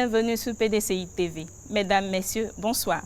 bienvenue sur PDCI TV. Mesdames, Messieurs, bonsoir.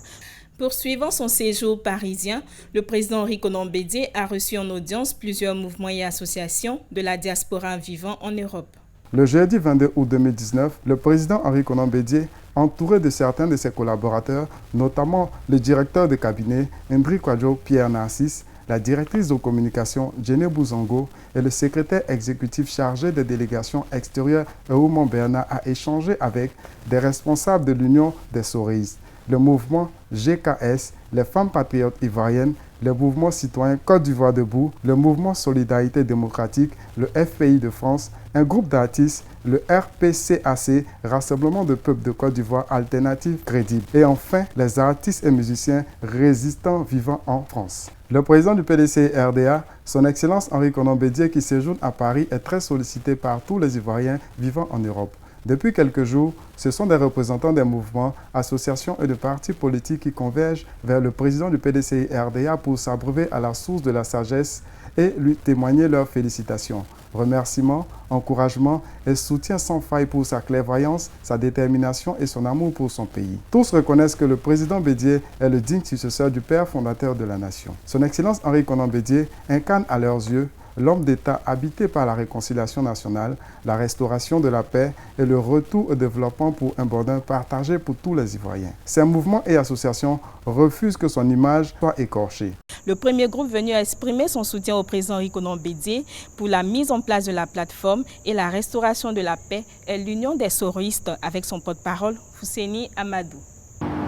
Poursuivant son séjour parisien, le président Henri Konan Bédié a reçu en audience plusieurs mouvements et associations de la diaspora vivant en Europe. Le jeudi 22 août 2019, le président Henri Konan Bédié, entouré de certains de ses collaborateurs, notamment le directeur de cabinet Ndri Kwadjo Pierre Narcisse, la directrice de communication Djene Bouzango et le secrétaire exécutif chargé des délégations extérieures Eoumon Bernard a échangé avec des responsables de l'Union des Soréistes, le mouvement GKS, les femmes patriotes ivoiriennes, le mouvement citoyen Côte d'Ivoire debout, le mouvement Solidarité démocratique, le FPI de France, un groupe d'artistes, le RPCAC, Rassemblement de peuples de Côte d'Ivoire alternative crédible, et enfin les artistes et musiciens résistants vivant en France. Le président du PDCI-RDA, son Excellence Henri Konan Bédié, qui séjourne à Paris, est très sollicité par tous les Ivoiriens vivant en Europe. Depuis quelques jours, ce sont des représentants des mouvements, associations et de partis politiques qui convergent vers le président du PDCI-RDA pour s'abreuver à la source de la sagesse et lui témoigner leurs félicitations, remerciements, encouragements et soutien sans faille pour sa clairvoyance, sa détermination et son amour pour son pays. Tous reconnaissent que le président Bédié est le digne successeur du père fondateur de la nation. Son Excellence Henri Konan Bédié incarne à leurs yeux l'homme d'État habité par la réconciliation nationale, la restauration de la paix et le retour au développement pour un bonheur partagé pour tous les Ivoiriens. Ces mouvements et associations refusent que son image soit écorchée. Le premier groupe venu a exprimé son soutien au président Henri Konan Bédié pour la mise en place de la plateforme et la restauration de la paix est l'Union des Soréistes avec son porte-parole Fousséni Amadou.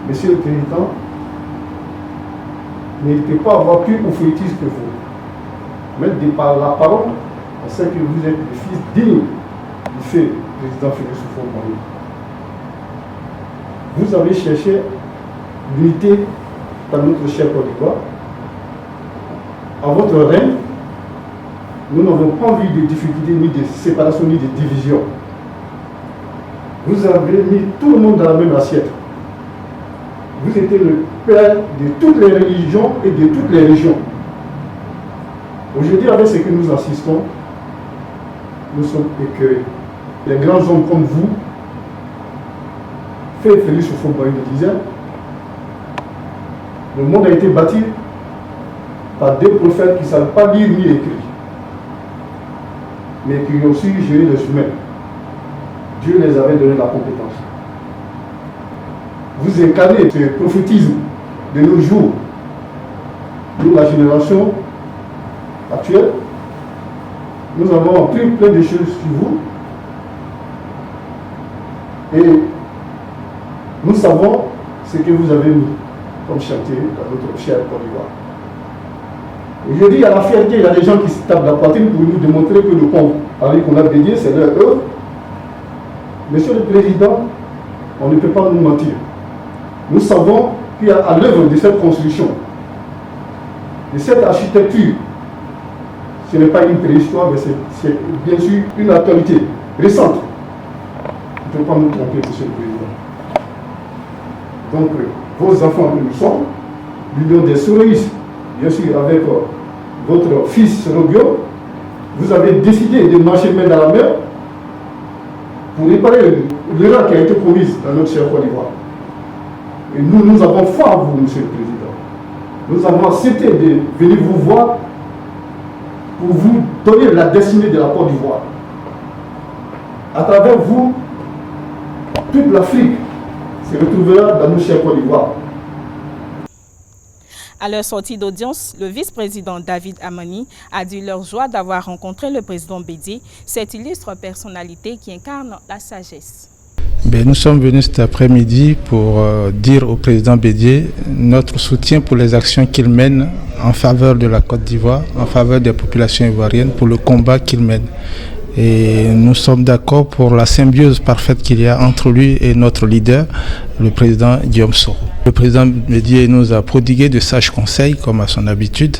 Monsieur le Président, n'hésitez pas à avoir plus prophétiste que vous. Mais de par la parole, on sait que vous êtes le fils digne du fait président Félix Houphouët-Boigny. Vous avez cherché l'unité dans notre cher Côte d'Ivoire. À votre règne, nous n'avons pas vu de difficultés, ni de séparation, ni de division. Vous avez mis tout le monde dans la même assiette. Vous étiez le père de toutes les religions et de toutes les régions. Aujourd'hui, avec ce que nous assistons, nous sommes écœurés. Les grands hommes comme vous, Félix Houphouët-Boigny le disait, le monde a été bâti par des prophètes qui ne savent pas lire ni écrire, mais qui ont su gérer les humains. Dieu les avait donné la compétence. Vous incarnez ce prophétisme de nos jours. Nous, la génération actuelle, nous avons appris plein de choses sur vous et nous savons ce que vous avez mis comme chantier dans notre chère Côte d'Ivoire. Aujourd'hui, il y a la fierté, il y a des gens qui se tapent la poitrine pour nous démontrer que le pont Henri Konan Bédié, c'est leur œuvre. Monsieur le Président, on ne peut pas nous mentir. Nous savons qu'il y a à l'œuvre de cette construction, de cette architecture, ce n'est pas une préhistoire, mais c'est bien sûr une actualité récente. On ne peut pas nous tromper, Monsieur le Président. Donc, vos enfants que nous sommes, l'Union des Soréistes, bien sûr avec votre fils Robio, vous avez décidé de marcher main dans la main pour réparer l'erreur qui a été commise dans notre chère Côte d'Ivoire. Et nous avons foi en vous, Monsieur le Président. Nous avons accepté de venir vous voir pour vous donner la destinée de la Côte d'Ivoire. À travers vous, toute l'Afrique se retrouvera dans nos chers Côte d'Ivoire. À leur sortie d'audience, le vice-président David Amani a dit leur joie d'avoir rencontré le président Bédié, cette illustre personnalité qui incarne la sagesse. Nous sommes venus cet après-midi pour dire au président Bédié notre soutien pour les actions qu'il mène en faveur de la Côte d'Ivoire, en faveur des populations ivoiriennes, pour le combat qu'il mène. Et nous sommes d'accord pour la symbiose parfaite qu'il y a entre lui et notre leader, le président Guillaume Soro. Le président Bédié nous a prodigué de sages conseils, comme à son habitude.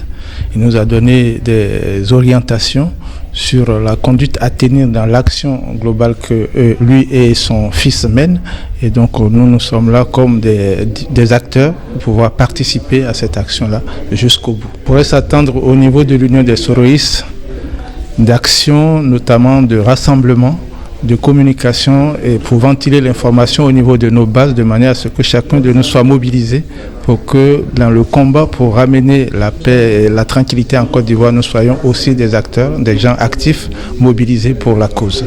Il nous a donné des orientations sur la conduite à tenir dans l'action globale que lui et son fils mènent. Et donc nous sommes là comme des acteurs pour pouvoir participer à cette action-là jusqu'au bout. On pourrait s'attendre au niveau de l'Union des Soréistes d'actions, notamment de rassemblement, de communication et pour ventiler l'information au niveau de nos bases de manière à ce que chacun de nous soit mobilisé pour que dans le combat pour ramener la paix et la tranquillité en Côte d'Ivoire, nous soyons aussi des acteurs, des gens actifs mobilisés pour la cause.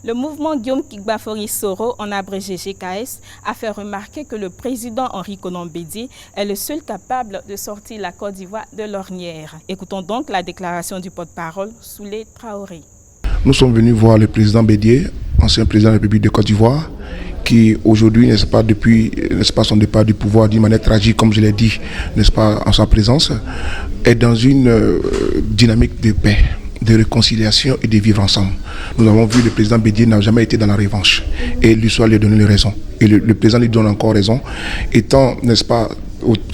Le mouvement Guillaume Kigbafori Soro, en abrégé GKS, a fait remarquer que le président Henri Konan Bédié est le seul capable de sortir la Côte d'Ivoire de l'ornière. Écoutons donc la déclaration du porte-parole Soulé Traoré. Nous sommes venus voir le président Bédié, ancien président de la République de Côte d'Ivoire, qui aujourd'hui, n'est-ce pas, depuis son départ du pouvoir d'une manière tragique, comme je l'ai dit, n'est-ce pas, en sa présence, est dans une dynamique de paix, de réconciliation et de vivre ensemble. Nous avons vu le président Bédié n'a jamais été dans la revanche et l'histoire lui a donné les raisons. Et le président lui donne encore raison, étant, n'est-ce pas,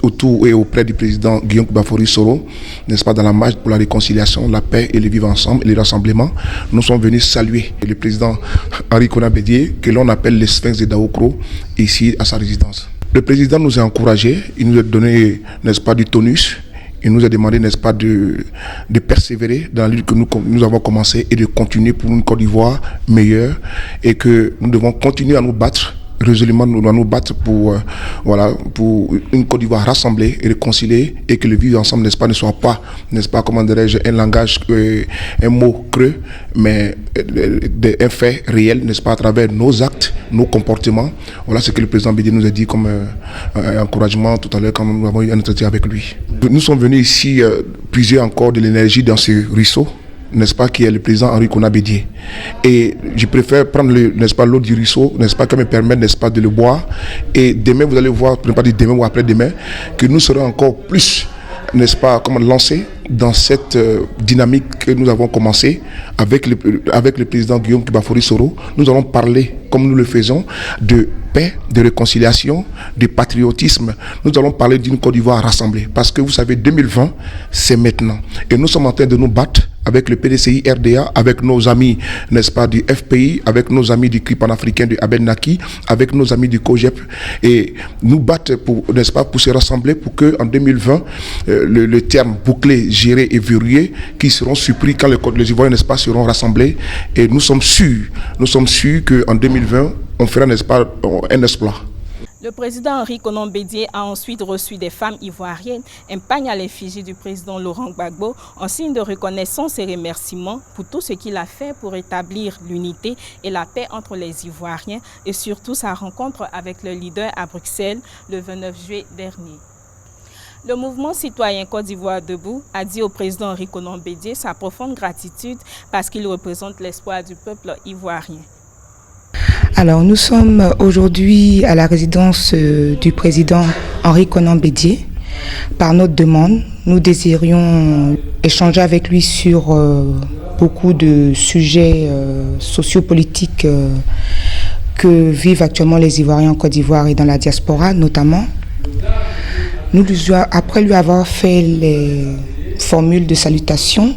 autour et auprès du président Guillaume Kigbafori Soro, n'est-ce pas, dans la marche pour la réconciliation, la paix et le vivre ensemble et le rassemblement. Nous sommes venus saluer le président Henri Konan Bédié, que l'on appelle le Sphinx de Daoukro, ici à sa résidence. Le président nous a encouragés, il nous a donné, n'est-ce pas, du tonus. Il nous a demandé, n'est-ce pas, de persévérer dans la lutte que nous avons commencé et de continuer pour une Côte d'Ivoire meilleure et que nous devons continuer à nous battre. Résolument, nous devons nous battre pour une Côte d'Ivoire rassemblée et réconciliée et que le vivre ensemble, n'est-ce pas, ne soit pas, n'est-ce pas, comment dirais-je, un langage, un mot creux, mais un fait réel, n'est-ce pas, à travers nos actes, nos comportements. Voilà ce que le président Bédié nous a dit comme encouragement tout à l'heure quand nous avons eu un entretien avec lui. Nous sommes venus ici puiser encore de l'énergie dans ce ruisseau, n'est-ce pas, qui est le président Henri Konan Bédié. Et je préfère prendre n'est-ce pas, l'eau du ruisseau, n'est-ce pas, qui me permet, n'est-ce pas, de le boire. Et demain, vous allez voir, ne pas dire demain ou après-demain, que nous serons encore plus, n'est-ce pas, comment lancer dans cette dynamique que nous avons commencé avec le président Guillaume Kigbafori Soro. Nous allons parler, comme nous le faisons, de paix, de réconciliation, de patriotisme. Nous allons parler d'une Côte d'Ivoire rassemblée. Parce que vous savez, 2020, c'est maintenant. Et nous sommes en train de nous battre avec le PDCI RDA, avec nos amis, n'est-ce pas, du FPI, avec nos amis du CRI panafricain de Abel Naki, avec nos amis du COGEP, et nous battre pour, n'est-ce pas, pour se rassembler pour que en 2020, le terme bouclé, géré et verrouillé, qui seront surpris quand les Ivoiriens, n'est-ce pas, seront rassemblés. Et nous sommes sûrs qu'en 2020, on fera, n'est-ce pas, un exploit. Le président Henri Konan Bédié a ensuite reçu des femmes ivoiriennes, un pagne à l'effigie du président Laurent Gbagbo, en signe de reconnaissance et remerciement pour tout ce qu'il a fait pour établir l'unité et la paix entre les Ivoiriens et surtout sa rencontre avec le leader à Bruxelles le 29 juillet dernier. Le mouvement citoyen Côte d'Ivoire debout a dit au président Henri Konan Bédié sa profonde gratitude parce qu'il représente l'espoir du peuple ivoirien. Alors, nous sommes aujourd'hui à la résidence du président Henri Konan Bédié. Par notre demande, nous désirions échanger avec lui sur beaucoup de sujets sociopolitiques que vivent actuellement les Ivoiriens en Côte d'Ivoire et dans la diaspora notamment. Après lui avoir fait les formules de salutation,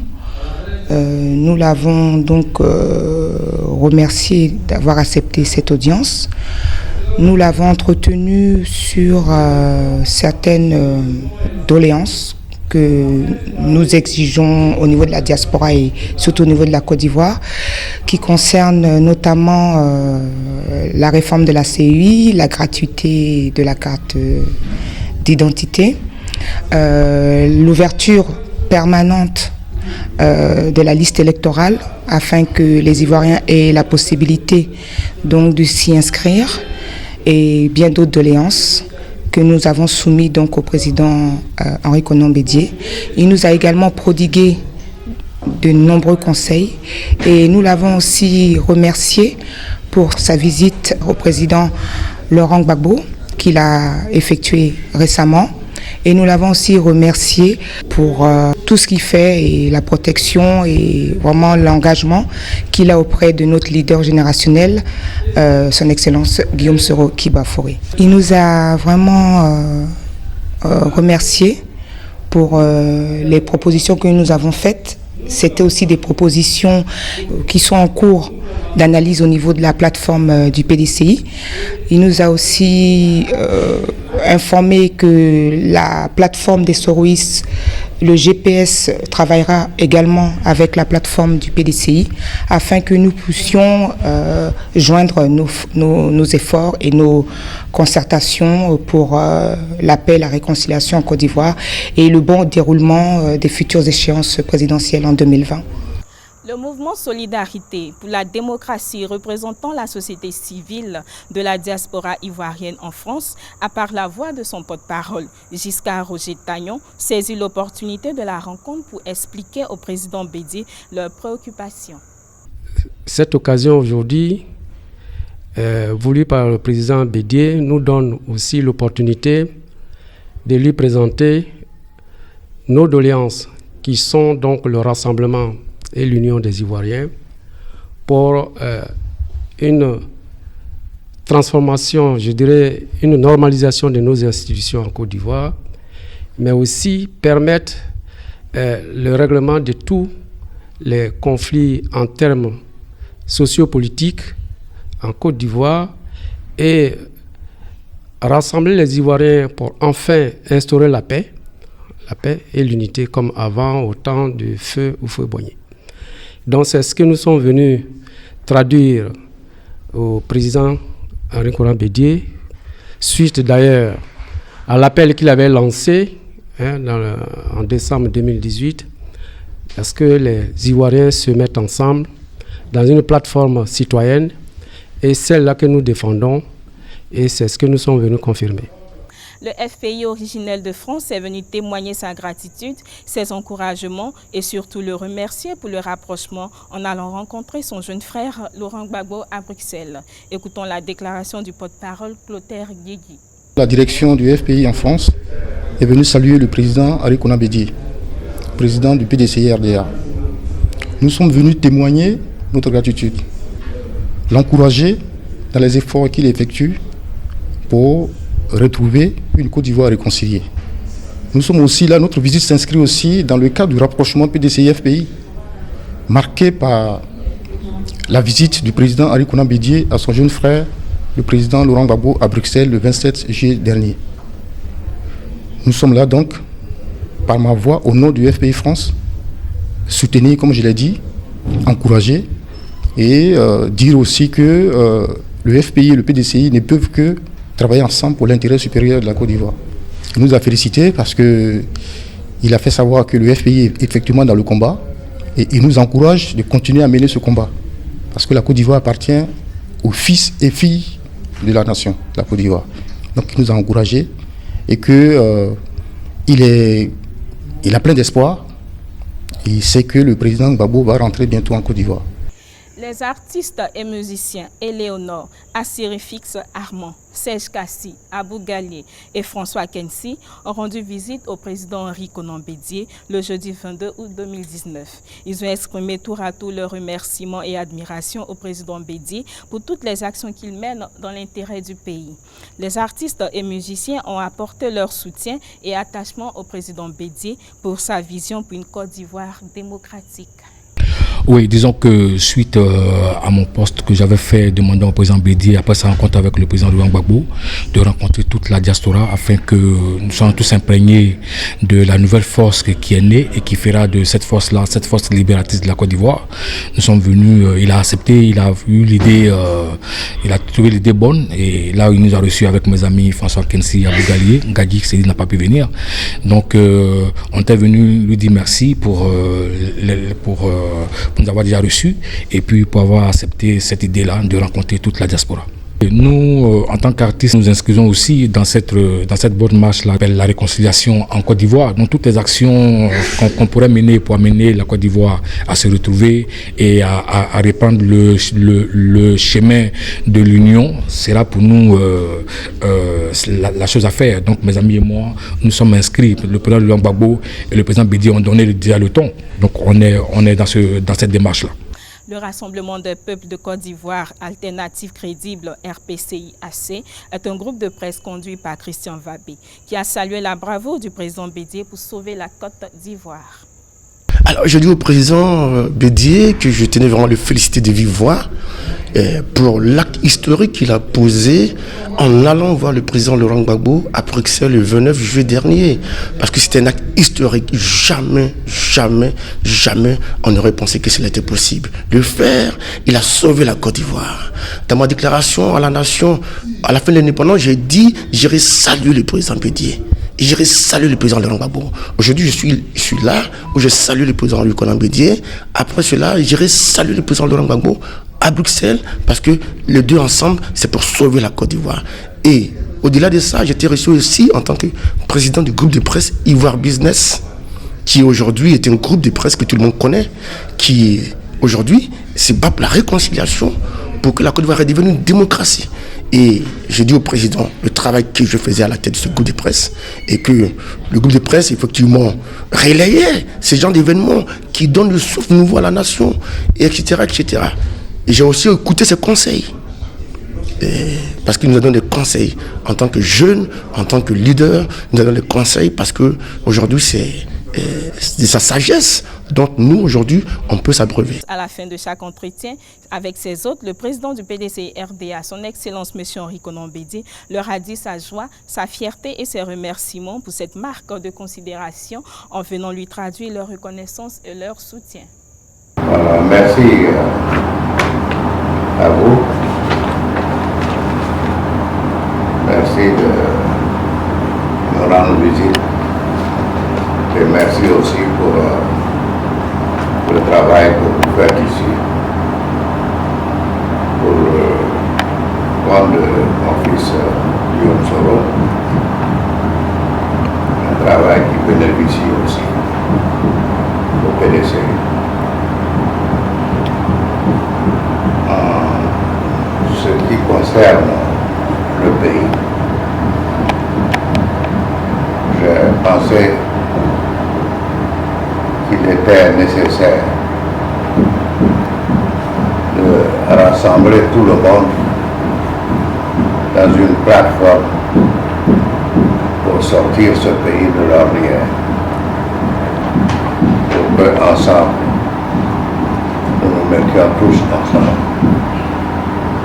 nous l'avons donc remercié d'avoir accepté cette audience. Nous l'avons entretenu sur certaines doléances que nous exigeons au niveau de la diaspora et surtout au niveau de la Côte d'Ivoire, qui concernent notamment la réforme de la CEI, la gratuité de la carte d'identité, l'ouverture permanente de la liste électorale afin que les Ivoiriens aient la possibilité donc de s'y inscrire et bien d'autres doléances que nous avons soumis donc au président Henri Konan Bédié. Il nous a également prodigué de nombreux conseils et nous l'avons aussi remercié pour sa visite au président Laurent Gbagbo qu'il a effectué récemment. Et nous l'avons aussi remercié pour tout ce qu'il fait et la protection et vraiment l'engagement qu'il a auprès de notre leader générationnel, son Excellence Guillaume Soro Kigbafori. Il nous a vraiment remercié pour les propositions que nous avons faites. C'était aussi des propositions qui sont en cours d'analyse au niveau de la plateforme du PDCI. Il nous a aussi informer que la plateforme des Sorois, le GPS, travaillera également avec la plateforme du PDCI afin que nous puissions joindre nos efforts et nos concertations pour la paix, la réconciliation en Côte d'Ivoire et le bon déroulement des futures échéances présidentielles en 2020. Le mouvement Solidarité pour la démocratie représentant la société civile de la diaspora ivoirienne en France a par la voix de son porte-parole, Giscard Roger Tagnon, saisi l'opportunité de la rencontre pour expliquer au président Bédié leurs préoccupations. Cette occasion aujourd'hui, voulue par le président Bédié, nous donne aussi l'opportunité de lui présenter nos doléances qui sont donc le rassemblement et l'Union des Ivoiriens pour une transformation, je dirais, une normalisation de nos institutions en Côte d'Ivoire, mais aussi permettre le règlement de tous les conflits en termes sociopolitiques en Côte d'Ivoire et rassembler les Ivoiriens pour enfin instaurer la paix et l'unité comme avant au temps du feu Houphouët-Boigny. Donc c'est ce que nous sommes venus traduire au président Henri Konan Bédié, suite d'ailleurs à l'appel qu'il avait lancé en décembre 2018, parce que les Ivoiriens se mettent ensemble dans une plateforme citoyenne et celle-là que nous défendons, et c'est ce que nous sommes venus confirmer. Le FPI originel de France est venu témoigner sa gratitude, ses encouragements et surtout le remercier pour le rapprochement en allant rencontrer son jeune frère Laurent Gbagbo à Bruxelles. Écoutons la déclaration du porte-parole Clotaire Guégui. La direction du FPI en France est venue saluer le président Henri Konan Bédié, président du PDCI-RDA. Nous sommes venus témoigner notre gratitude, l'encourager dans les efforts qu'il effectue pour retrouver une Côte d'Ivoire réconciliée. Nous sommes aussi là, notre visite s'inscrit aussi dans le cadre du rapprochement PDCI-FPI, marqué par la visite du président Henri Konan Bédié à son jeune frère, le président Laurent Gbagbo, à Bruxelles le 27 juillet dernier. Nous sommes là donc, par ma voix, au nom du FPI France, soutenir, comme je l'ai dit, encourager et dire aussi que le FPI et le PDCI ne peuvent que travailler ensemble pour l'intérêt supérieur de la Côte d'Ivoire. Il nous a félicités parce qu'il a fait savoir que le FPI est effectivement dans le combat et il nous encourage de continuer à mener ce combat. Parce que la Côte d'Ivoire appartient aux fils et filles de la nation, la Côte d'Ivoire. Donc il nous a encouragés et qu'il a plein d'espoir. Il sait que le président Gbagbo va rentrer bientôt en Côte d'Ivoire. Les artistes et musiciens Éléonore, Assyrifix Armand, Serge Kassi, Abou Gallier et François Kensi ont rendu visite au président Henri Konan Bédié le jeudi 22 août 2019. Ils ont exprimé tour à tour leurs remerciements et admiration au président Bédié pour toutes les actions qu'il mène dans l'intérêt du pays. Les artistes et musiciens ont apporté leur soutien et attachement au président Bédié pour sa vision pour une Côte d'Ivoire démocratique. Oui, disons que suite à mon poste que j'avais fait demander au président Bédié, après sa rencontre avec le président Laurent Gbagbo, de rencontrer toute la diaspora afin que nous soyons tous imprégnés de la nouvelle force qui est née et qui fera de cette force-là, cette force libératrice de la Côte d'Ivoire. Nous sommes venus, il a accepté, il a eu l'idée, il a trouvé l'idée bonne et là il nous a reçus avec mes amis François Kensi, Abou Gallier, Gadi qui n'a pas pu venir. Donc on était venu lui dire merci pour nous avoir déjà reçus et puis pour avoir accepté cette idée-là de rencontrer toute la diaspora. Et nous, en tant qu'artistes, nous inscrivons aussi dans cette bonne marche-là, la réconciliation en Côte d'Ivoire. Donc toutes les actions qu'on pourrait mener pour amener la Côte d'Ivoire à se retrouver et à reprendre le chemin de l'union, sera pour nous la chose à faire. Donc mes amis et moi, nous sommes inscrits. Le président Laurent Gbagbo et le président Bédié ont donné déjà le ton. Donc on est dans cette démarche-là. Le Rassemblement des peuples de Côte d'Ivoire, Alternative crédible RPCI-AC, est un groupe de presse conduit par Christian Vabé, qui a salué la bravoure du président Bédié pour sauver la Côte d'Ivoire. Alors je dis au président Bédié que je tenais vraiment à le féliciter de vive voix pour l'acte historique qu'il a posé en allant voir le président Laurent Gbagbo à Bruxelles le 29 juillet dernier. Parce que c'était un acte historique. Jamais on n'aurait pensé que cela était possible. De le faire, il a sauvé la Côte d'Ivoire. Dans ma déclaration à la nation, à la fin de l'indépendance, j'ai dit, j'irai saluer le président Bédié. Et j'irai saluer le président Laurent Gbagbo. Aujourd'hui, je suis là où je salue le président Riconan Bédié. Après cela, j'irai saluer le président Laurent Gbagbo à Bruxelles parce que les deux ensemble, c'est pour sauver la Côte d'Ivoire. Et au-delà de ça, j'ai été reçu aussi en tant que président du groupe de presse Ivoire Business, qui aujourd'hui est un groupe de presse que tout le monde connaît, qui aujourd'hui se bat pour la réconciliation pour que la Côte d'Ivoire redevienne une démocratie. Et j'ai dit au président le travail que je faisais à la tête de ce groupe de presse et que le groupe de presse, effectivement, relayait ces genres d'événements qui donnent le souffle nouveau à la nation, etc. Et j'ai aussi écouté ses conseils. Parce qu'il nous a donné des conseils en tant que jeune, en tant que leader, il nous a donné des conseils parce qu'aujourd'hui, c'est de sa sagesse dont nous, aujourd'hui, on peut s'abreuver. À la fin de chaque entretien avec ses hôtes, le président du PDC-RDA, son Excellence M. Henri Konan Bédié, leur a dit sa joie, sa fierté et ses remerciements pour cette marque de considération en venant lui traduire leur reconnaissance et leur soutien. Merci à vous. Merci de nous rendre visite. Et merci aussi pour le travail que vous faites ici, pour le compte de mon fils Guillaume Soro, un travail qui bénéficie aussi au PDC. En ce qui concerne le pays, j'ai pensé qu'il était nécessaire de rassembler tout le monde dans une plateforme pour sortir ce pays de l'ornière, pour que ensemble nous nous mettions tous ensemble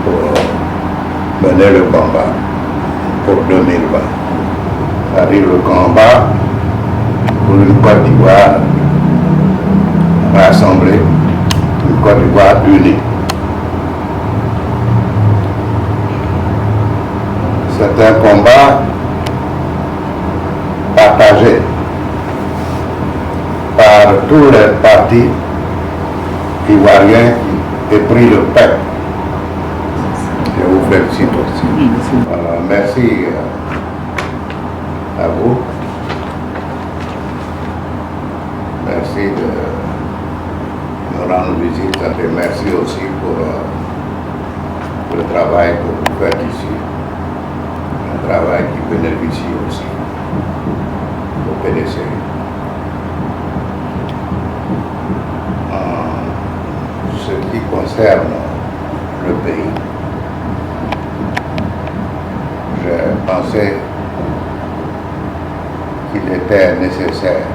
pour mener le combat pour 2020, c'est-à-dire le combat pour une Côte d'Ivoire rassemblée, une Côte d'Ivoire unie. C'est un combat partagé par tous les partis ivoiriens qui ont pris le peuple. Je vous félicite aussi. Merci à vous. Merci de nous rendre visite et merci aussi pour le travail que vous faites ici. Un travail qui bénéficie aussi au PDC. En ce qui concerne le pays, j'ai pensé qu'il était nécessaire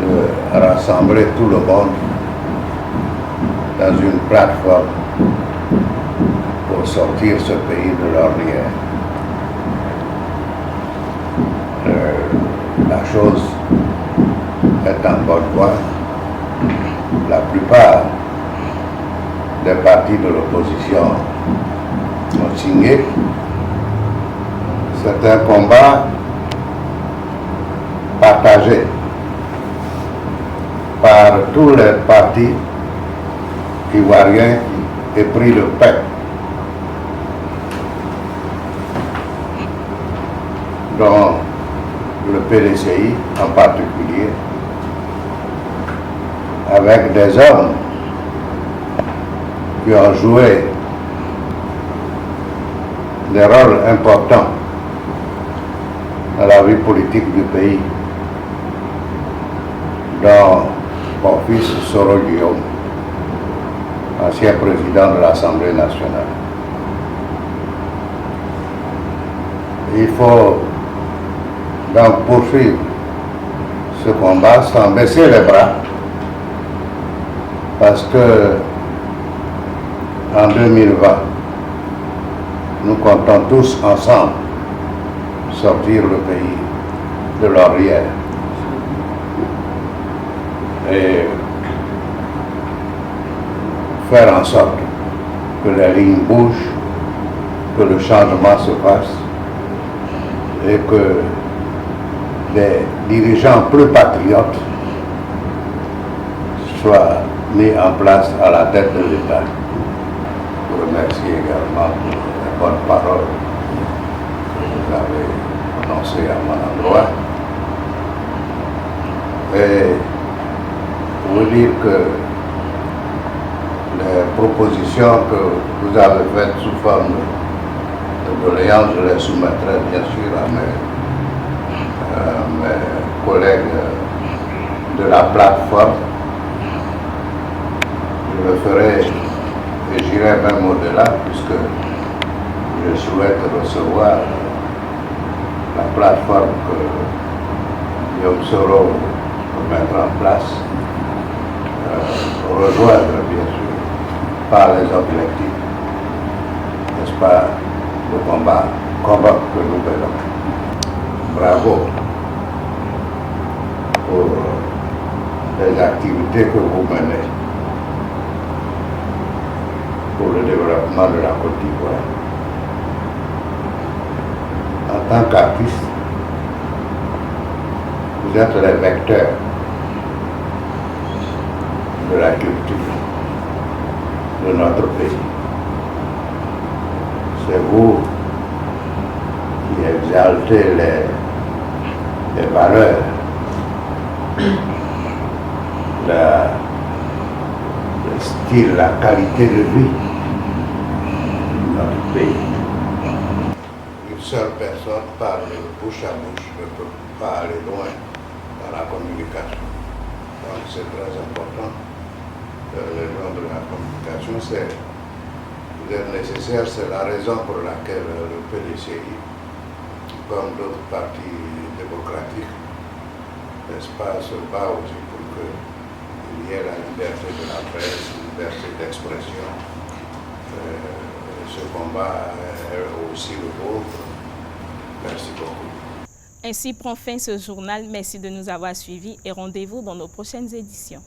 de rassembler tout le monde dans une plateforme pour sortir ce pays de l'ornière. La chose est en bonne voie. La plupart des partis de l'opposition ont signé. C'est un combat partagé par tous les partis ivoiriens qui ont pris le peuple. Dont le PDCI en particulier, avec des hommes qui ont joué des rôles importants dans la vie politique du pays, dont mon fils Soro Guillaume, ancien président de l'Assemblée nationale. Il faut donc poursuivre ce combat sans baisser les bras, parce que en 2020, nous comptons tous ensemble sortir le pays de l'ornière et faire en sorte que les lignes bougent, que le changement se fasse et que des dirigeants plus patriotes soient mis en place à la tête de l'État. Je vous remercie également pour les bonnes paroles que vous avez prononcées à mon endroit. Et pour vous dire que les propositions que vous avez faites sous forme de doléances, je les soumettrai bien sûr à mes collègues de la plateforme. Je le ferai et j'irai même au-delà puisque je souhaite recevoir la plateforme que Guillaume Soro va mettre en place, rejoindre bien sûr par les objectifs, n'est-ce pas, le combat que nous menons. Bravo pour les activités que vous menez pour le développement de la Côte d'Ivoire. En tant qu'artiste, vous êtes les vecteurs de la culture de notre pays. C'est vous qui exaltez les valeurs, le style, la qualité de vie de notre pays. Une seule personne parle bouche à bouche, ne peut pas aller loin dans la communication. Donc c'est très important. Le nom de la communication, vous êtes nécessaire, c'est la raison pour laquelle le PDCI, comme d'autres partis démocratiques, n'est-ce pas, se bat aussi pour qu'il y ait la liberté de la presse, la liberté d'expression. Ce combat est aussi le vôtre. Merci beaucoup. Ainsi prend fin ce journal. Merci de nous avoir suivis et rendez-vous dans nos prochaines éditions.